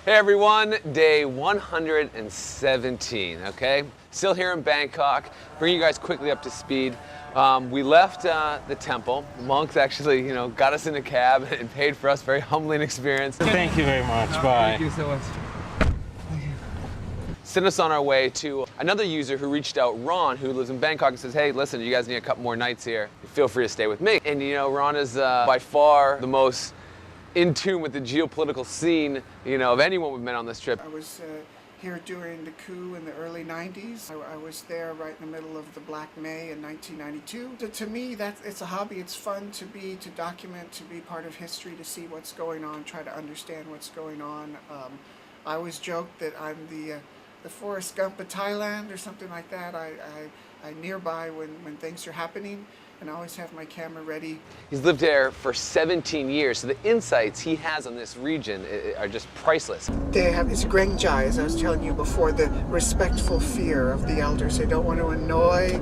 Hey everyone, day 117, okay? Still here in Bangkok. Bring you guys quickly up to speed. We left the temple. Monks actually, got us in a cab and paid for us. Very humbling experience. Thank you very much. Bye. Thank you so much. Sent us on our way to another user who reached out, Ron, who lives in Bangkok, and says, hey, listen, you guys need a couple more nights here. Feel free to stay with me. And Ron is by far the most in tune with the geopolitical scene, of anyone we've met on this trip. I was here during the coup in the early 90s. I was there right in the middle of the Black May in 1992. To me, it's a hobby. It's fun to document, to be part of history, to see what's going on, try to understand what's going on. I always joke that I'm the Forrest Gump of Thailand or something like that. I nearby when things are happening, and I always have my camera ready. He's lived there for 17 years, so the insights he has on this region are just priceless. It's Grengjai, as I was telling you before, the respectful fear of the elders. They don't want to annoy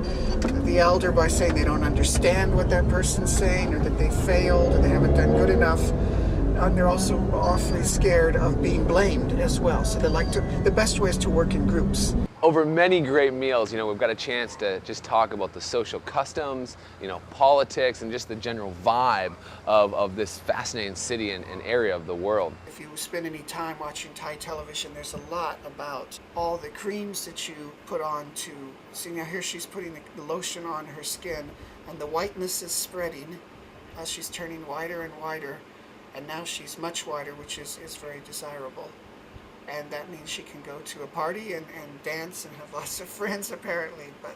the elder by saying they don't understand what that person's saying, or that they failed, or they haven't done good enough. And they're also awfully scared of being blamed as well. So the best way is to work in groups. Over many great meals, we've got a chance to just talk about the social customs, politics, and just the general vibe of this fascinating city and area of the world. If you spend any time watching Thai television, there's a lot about all the creams that you put on to, see now here she's putting the lotion on her skin, and the whiteness is spreading as she's turning whiter and whiter. And now she's much whiter, which is very desirable. And that means she can go to a party and dance and have lots of friends, apparently. But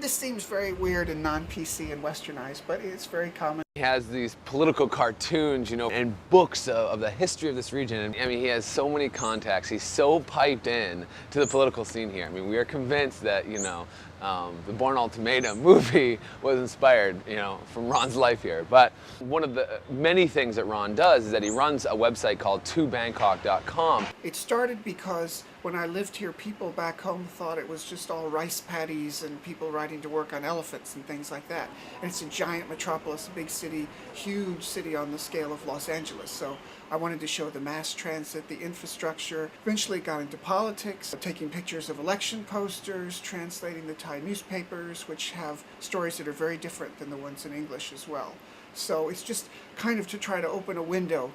this seems very weird and non-PC and westernized, but it's very common. He has these political cartoons, and books of the history of this region. And he has so many contacts. He's so piped in to the political scene here. We are convinced that, the Bourne Ultimatum movie was inspired, from Ron's life here. But one of the many things that Ron does is that he runs a website called tobangkok.com. It started because when I lived here, people back home thought it was just all rice paddies and people riding to work on elephants and things like that. And it's a giant metropolis, a big city, huge city on the scale of Los Angeles. So I wanted to show the mass transit, the infrastructure. Eventually got into politics, taking pictures of election posters, translating the Thai newspapers, which have stories that are very different than the ones in English as well. So it's just kind of to try to open a window.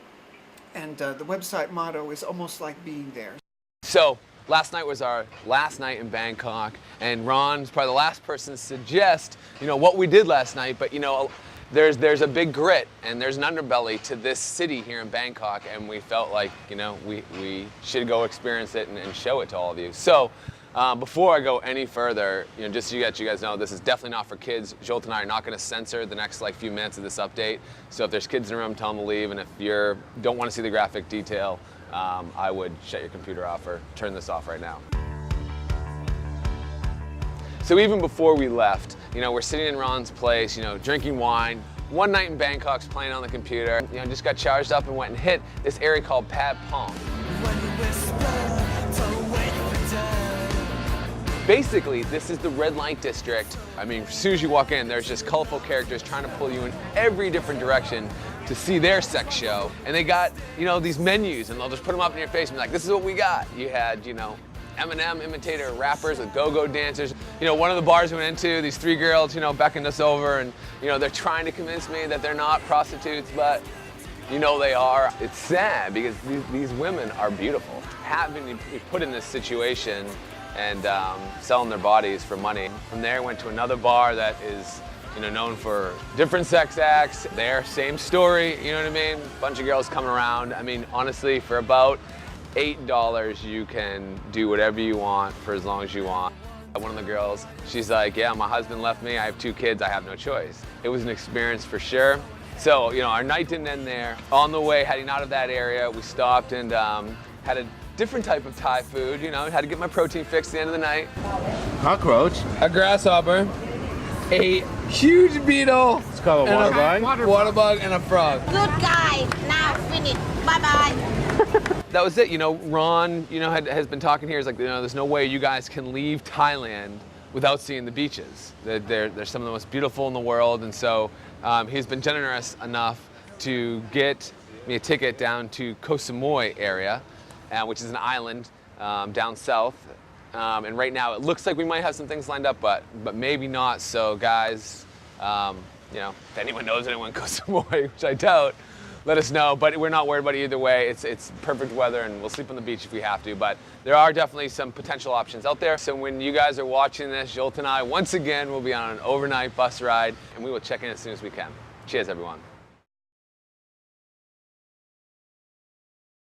And the website motto is almost like being there. So last night was our last night in Bangkok, and Ron's probably the last person to suggest, what we did last night, but there's a big grit and there's an underbelly to this city here in Bangkok, and we felt like, we should go experience it and show it to all of you. So before I go any further, just so you guys know, this is definitely not for kids. Jolt and I are not going to censor the next few minutes of this update. So if there's kids in the room, tell them to leave, and if you don't want to see the graphic detail, I would shut your computer off or turn this off right now. So even before we left, we're sitting in Ron's place, drinking wine. One night in Bangkok's playing on the computer. Just got charged up and went and hit this area called Pad Pong. Basically, this is the red light district. As soon as you walk in, there's just colorful characters trying to pull you in every different direction to see their sex show. And they got, these menus, and they'll just put them up in your face and be like, this is what we got. You had, Eminem imitator rappers with go-go dancers. One of the bars we went into, these three girls, beckoned us over, and, they're trying to convince me that they're not prostitutes, but they are. It's sad because these women are beautiful. Having to be put in this situation and selling their bodies for money. From there, went to another bar that is, known for different sex acts. There, same story, Bunch of girls coming around. Honestly, for about $8, you can do whatever you want for as long as you want. One of the girls, she's like, yeah, my husband left me, I have 2 kids, I have no choice. It was an experience for sure. So, our night didn't end there. On the way, heading out of that area, we stopped and had a different type of Thai food, had to get my protein fix at the end of the night. Cockroach. A grasshopper, a huge beetle. It's called a water bug. Water bug and a frog. Good guy. Now finish. Bye-bye. That was it. Ron, has been talking here. He's like, there's no way you guys can leave Thailand without seeing the beaches. They're some of the most beautiful in the world, and so he's been generous enough to get me a ticket down to Koh Samui area. which is an island down south. And right now it looks like we might have some things lined up, but maybe not. So guys, you know, if anyone knows anyone Koh Samui, which I doubt, let us know. But we're not worried about it either way. It's perfect weather, and we'll sleep on the beach if we have to. But there are definitely some potential options out there. So when you guys are watching this, Jolt and I once again will be on an overnight bus ride, and we will check in as soon as we can. Cheers, everyone.